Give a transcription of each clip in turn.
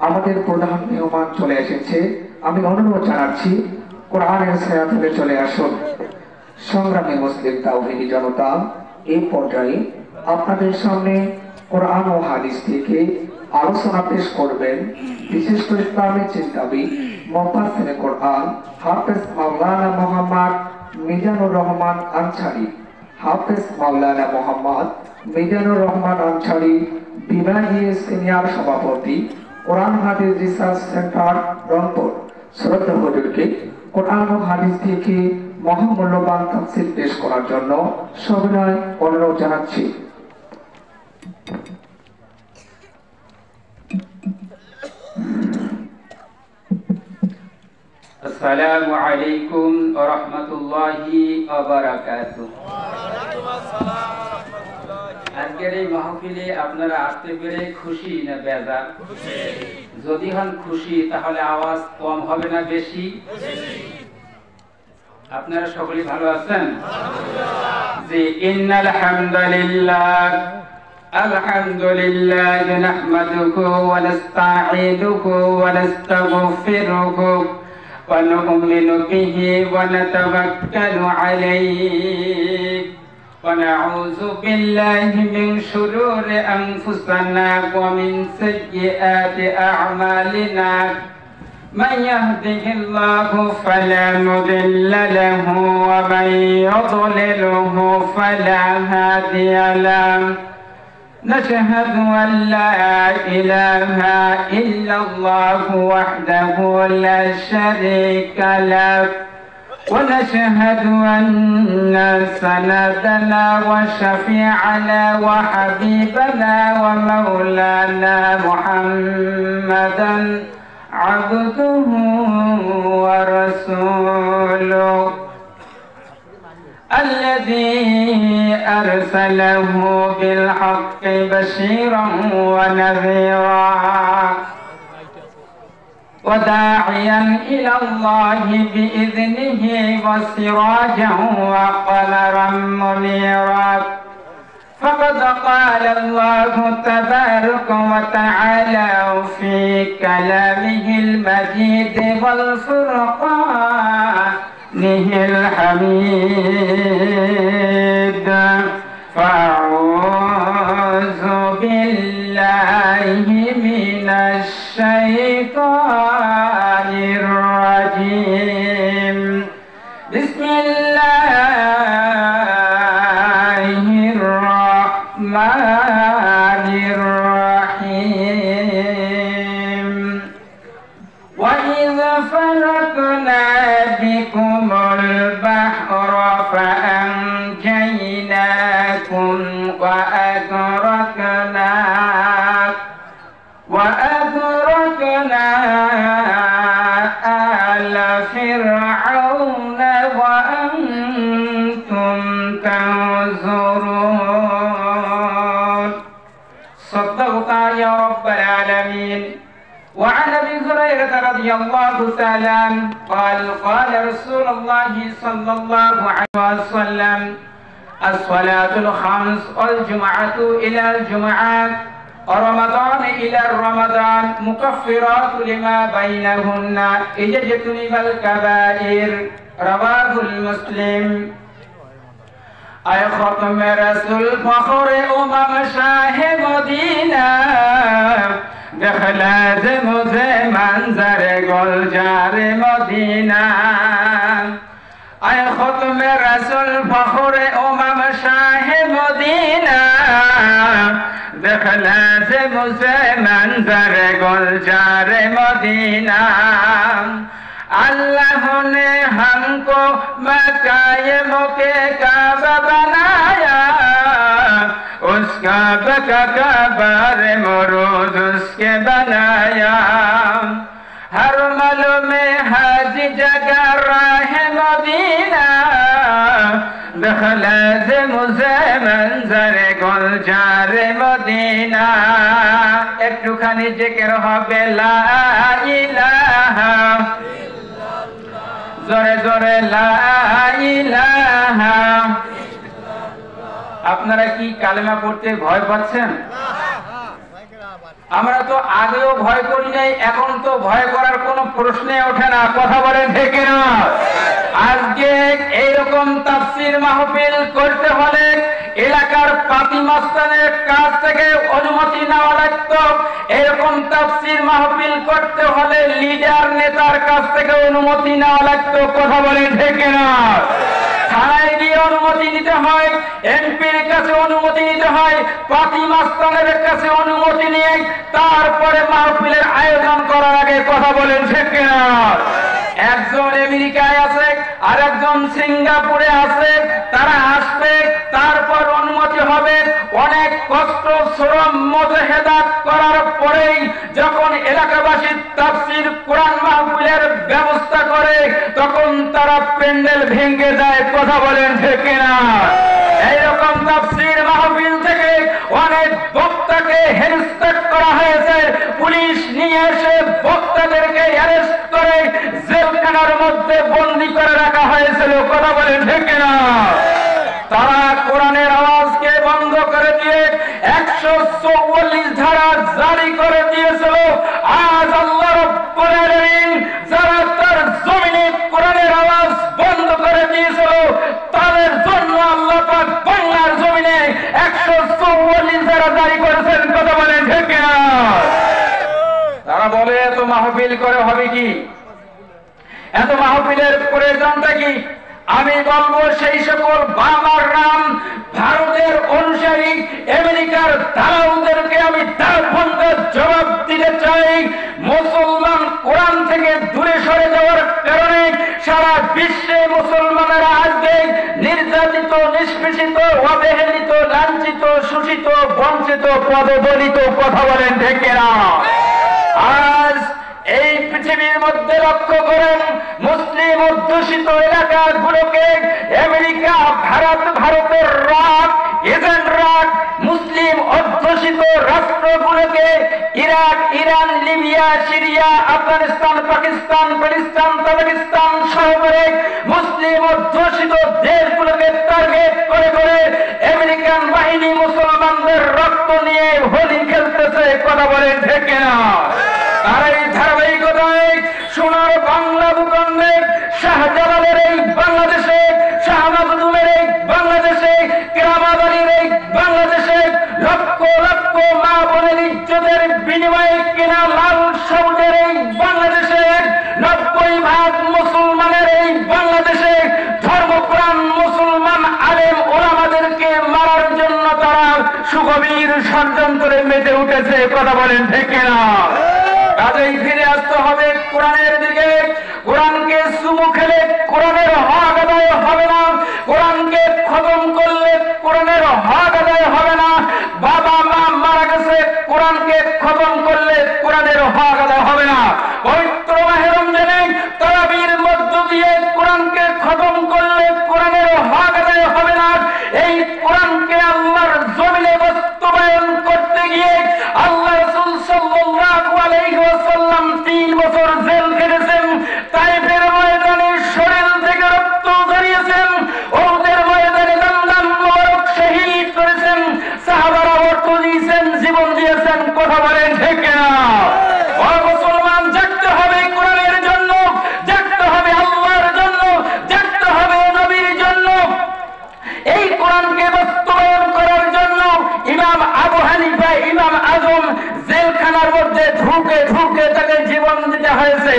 আমাদের প্রধান মেহমান চলে এসেছে। আমি অনুরোধ জানাচ্ছি কোরআনের ছায়াতলে চলে আসুন। সংগ্রামী মুসলিম তাওহীদি জনতা, এই পর্যায়ে আপনাদের সামনে কোরআন ও হাদিস থেকে আলোচনা পেশ করবেন বিশিষ্ট ইসলামী চিন্তাবিদ মুফাসসিরে কোরআন হাফেজ মাওলানা মোহাম্মদ মিজানুর রহমান আনসারী। হাফেজ মাওলানা মোহাম্মদ মিজানুর রহমান আনসারী বিভাগীয় সিনিয়র সভাপতি, কোরআন হাদিস রিসার্চ সেন্টার, রংপুর। শ্রদ্ধা হুজুরকে কোরআন ও হাদিস থেকে মহামূল্যবান তাফসীর পেশ করার জন্য সবিনয় অনুরোধ জানাচ্ছি। আসসালামু আলাইকুম ওয়া রাহমাতুল্লাহি ওয়া বারাকাতুহু। আজকের এই মাহফিলে আপনারা আসতে পেরে খুশি না বেজার? যদি হন খুশি তাহলে আওয়াজ কম হবে না বেশি? আপনারা সকলে ভালো আছেন? জি, ইন্নাল হামদুলিল্লাহ আলহামদুলিল্লাহ নাহমাদুহু ওয়া নাস্তাঈনুহু ওয়া নাস্তাগফিরুহু ওয়া নু'মিনু বিহি ওয়া নাতাওয়াক্কালু আলাইহি ওয়া নাউযু বিল্লাহি মিন শুরুরি আনফুসিনা ওয়া মিন সাইয়্যাতি আ'মালিনা। من يهده الله فلا مضل له ومن يضلله فلا هادي له. نشهد أن لا إله إلا الله وحده لا شريك له ونشهد أن سندنا وشفيعنا وحبيبنا ومولانا محمدا عبده ورسوله الذي أرسله بالحق بشيرا ونذيرا وداعيا إلى الله بإذنه وسراجا وقمرا منيرا. فقد قال الله تبارك وتعالى في كلامه المجيد والفرقانه الحميد. فأعوذ بالله من الشيطان الرجيم. بسم الله الرحمن الرحيم. وإذ فرقنا بكم البحر فأنجيناكم وأغرقنا آل فرعون وأنتم تنظرون. صدقت يا رب العالمين. وعن ابي هريره رضي الله تعالى عنه قال قال رسول الله صلى الله عليه وسلم الصلاة الخمس والجمعة إلى الجمعة ورمضان إلى الرمضان مكفرات لما بينهن إذا اجتنب الكبائر. رواه المسلم. اے ختم رسول فخر شاہ مدینہ دخلت مجھے منظر گلزار مدینہ. اے ختم رسول فخر شاہ مدینہ دخلت مجھے منظر گلزار مدینہ. اللہ نے ہم کو مکہ کے کعبہ بنایا، اس کعبہ کا کعبہ مروز اس کے بنایا. ہر مل میں حج جگہ راہ مدینہ دخلت مجھے منظر گلزار مدینہ. একটুখানি জিকির হবে লা ইলাহা, জোরে জোরে লা ইলাহা। আপনারা কি কালেমা পড়তে ভয় পাচ্ছেন? আমরা তো আগেও ভয় করি নাই, এখন তো ভয় করার কোনো প্রশ্নে ওঠে না। কথা বলেন ঠিক না? আজকে এইরকম তাফসীর মাহফিল করতে হলে এলাকার পাতি মাস্তানের কাছ থেকে অনুমতি নেওয়া লাগতো। এরকম তাফসীর মাহফিল করতে হলে লিডার নেতার কাছ থেকে অনুমতি নেওয়া লাগতো। কথা বলেন ঠিক না? থানায় গিয়ে অনুমতি নিতে হয়, এমপির কাছে অনুমতি নিতে হয়, পাতি মাস্তানের কাছে অনুমতি নিয়ে তারপরে মাহফিলের আয়োজন করার আগে। কথা বলেন ঠিক না? একজন আমেরিকায় আছে আর একজন সিঙ্গাপুরে আছে, তারা আসবে, তারপর অনুমতি হবে। অনেক কষ্ট শ্রম মুজাহাদা করার পরেই যখন এলাকাবাসী তাফসীর কোরআন মাহফিলের ব্যবস্থা করে, তখন তারা প্যান্ডেল ভেঙে যায়। কথা বলেন ঠিক না? এইরকম তাফসীর মাহফিল থেকে অনেক বক্তাকে হেনস্থা করা হয়েছে। পুলিশ নিয়ে এসে বক্তাদেরকে অ্যারেস্ট করে জেলখানার মধ্যে বন্দী করে রাখা হয়েছিল। কথা বলেন ঠিক না? তারা কোরআনের আওয়াজকে বন্ধ করে দিয়ে 144 ধারা জারি করে দিয়েছিল। আজ আল্লাহ রাব্বুল আলামিন যারা তার জমিনে কোরআনের আওয়াজ বন্ধ করে দিয়েছিল, তাদের জন্য আল্লাহ পাক বাংলার জমিনে 144 ধারা জারি করেছেন। কথা বলেন ঠিক না? তারা বলে এত মাহফিল করে হবে কি, এত মাহফিলের প্রয়োজনটা কি? আমি বলবো সেই সকল বাবার নাম ভারতের অনুসারী আমেরিকার দালালদেরকে আমি তার ভঙ্গে জবাব দিতে চাই। মুসলমান কোরআন থেকে দূরে সরে যাওয়ার কারণে সারা বিশ্বে মুসলমানেরা আজকে নির্যাতিত, নিষ্পেষিত, অবহেলিত, লাঞ্ছিত, শোষিত, বঞ্চিত, পদদলিত। কথা বলেন ঠিক না? আজ এই পৃথিবীর মধ্যে লক্ষ্য করেন, মুসলিম অধ্যুষিত এলাকাগুলোকে আমেরিকা, ভারতের রাগ এজেন্টরা মুসলিম অধ্যুষিত রাষ্ট্রগুলোকে Iraq, Iran, Libya, Syria, Afghanistan, Pakistan, ফিলিস্তিন, তাজিকিস্তান সহ করে মুসলিম অধ্যুষিত দেশগুলোকে টার্গেট করে করে আমেরিকান বাহিনী মুসলমানদের রক্ত নিয়ে হোলি খেলতেছে। কথা বলেন ঠিক না? আর এই ধারাবাহিকতায় সোনার বাংলা ভূখণ্ডে শাহজালালের এই বাংলাদেশে, শাহমাদুলের এই বাংলাদেশে, কেরামত আলীর এই বাংলাদেশে লক্ষ লক্ষ মা বোনের ইজ্জতের বিনিময়ে কেনা লাল সবুজের এই বাংলাদেশে 90% মুসলমানের এই বাংলাদেশে ধর্মপ্রাণ মুসলমান আলেম ওলামাদেরকে মারার জন্য তারা সুগভীর ষড়যন্ত্রে মেতে উঠেছে। কথা বলেন ঠিক না? কাজেই ফিরে আসতে হবে কোরআনের দিকে। কোরআনকে চুমু খেলে কোরআনের হক আদায় হবে না, কোরআনকে খতম করলে কোরআনের হক আদায় হবে না। বাবা মা মারা গেছে, কোরআনকে খতম করলে কোরআনের হক আদায় হবে না। পবিত্র মাহে রমজানে তারাবির মধ্য দিয়ে কোরআনকে খতম করলে কোরআনের হক আদায় হবে না। এই কোরআনকে আল্লাহর জমিনে বাস্তবায়ন করতে গিয়ে আল্লাহ রাসূল সাল্লাল্লাহু আলাইহি ওয়াসাল্লাম 3 বছর জেল খেটেছেন। তায়েফের ময়দানে শরীর থেকে রক্ত ঝরিয়েছেন, উহুদের ময়দানে দমদম মোবারক শহীদ করেছেন, সাহাবারা অর্থ দিয়েছেন, জীবন দিয়েছেন। কথা বলেন ঠিক না? ও মুসলমান, জাগতে হবে কোরআনের জন্য, জাগতে হবে আল্লাহর জন্য, জাগতে হবে নবীর জন্য। এই কোরআনকে বাস্তবায়ন করার জন্য ইমাম আবু হানিফা, ইমাম আজম জেলখানার মধ্যে ঢুকে ঢুকে তাকে জীবন দিতে হয়েছে।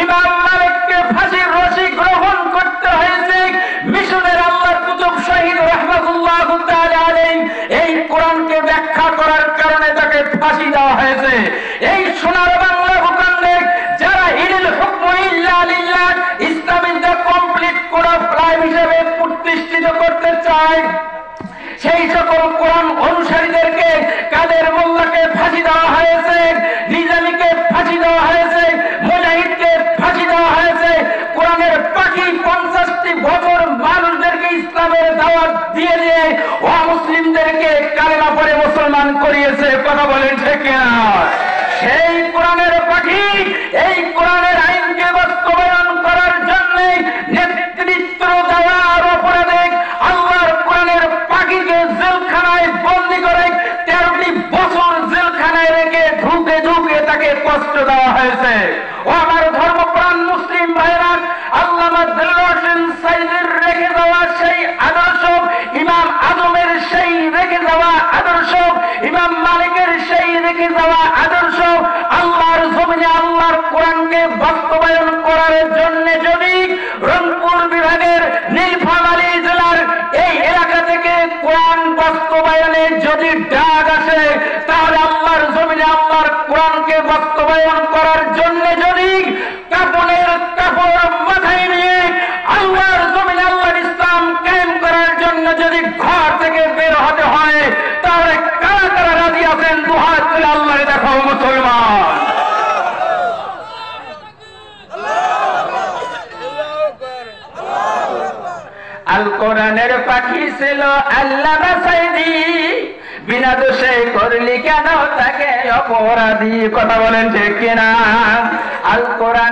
ইমাম মালিককে ফাঁসির রশি গ্রহণ করতে হয়েছে। মিশরের আল্লাহর কুতুব শহীদ রাহমাতুল্লাহ তাআলা আলাইহি এই কোরআনকে ব্যাখ্যা করার কারণে তাকে ফাঁসি দেওয়া হয়েছে। এই সোনার বাংলা ভূখণ্ডে যারা ইনিল হুকমু ইল্লা লিল্লাহ, ইসলামের the complete code of life হিসেবে প্রতিষ্ঠিত করতে চায়, সেই সকল কোরআন অনুসারীদেরকে কাদের মোল্লাকে ফাঁসি দেওয়া হয়েছে, নিজামীকে ফাঁসি দেওয়া হয়েছে, মুজাহিদকে ফাঁসি দেওয়া হয়েছে। কোরআনের পাখি 50টি বছর মানুষদেরকে ইসলামের দাওয়াত দিয়ে দিয়ে অমুসলিমদেরকে কালেমা পড়ে মুসলমান করিয়েছে। কথা বলেন ঠিক না? সেই কোরআনের পাখি এই কোরআনের আইনকে বাস্তবায়ন করার জন্য নেতৃত্ব দেওয়ার অপরাধে আল্লাহর কোরআনের পাখিকে জেলখানায় বন্দী করে 13টি বছর জেলখানায় রেখে দেওয়া হয়েছে। ও আমার ধর্মপ্রাণ মুসলিম ভাইরা, আল্লামা দিলওয়ার হোসেন সাইদির রেখে যাওয়া সেই আদর্শ, ইমাম আজমের সেই রেখে যাওয়া আদর্শ, ইমাম মালিকের সেই রেখে যাওয়া আদর্শ আল্লাহর জমিনে আল্লাহর কোরআনকে বাস্তবায়ন করার জন্য যদি রংপুর বিভাগের নীলফামারী জেলার এই এলাকা থেকে কোরআন বাস্তবায়নে যদি ডাক আসে, তাহলে আল্লাহর জমিনে আল্লাহর কোরআনকে বাস্তবায়ন করার জন্য যদি কাপড়ের কাপড় মাথায় নিয়ে আল্লাহর জমিনে আল্লাহর ইসলাম কায়েম করার জন্য যদি ঘর থেকে বের হতে হয়, তাহলে কারা কারা রাজি আছেন? দুহাত তুলে আল্লাহরে দেখাও মুসলমান। আল কোরআনের পাখি ছিল আল্লামা সাইদি, বিনা দোষে করলি কেন তাকে অপরাধী? কথা বলেন ঠিক কিনা? আল কোরআন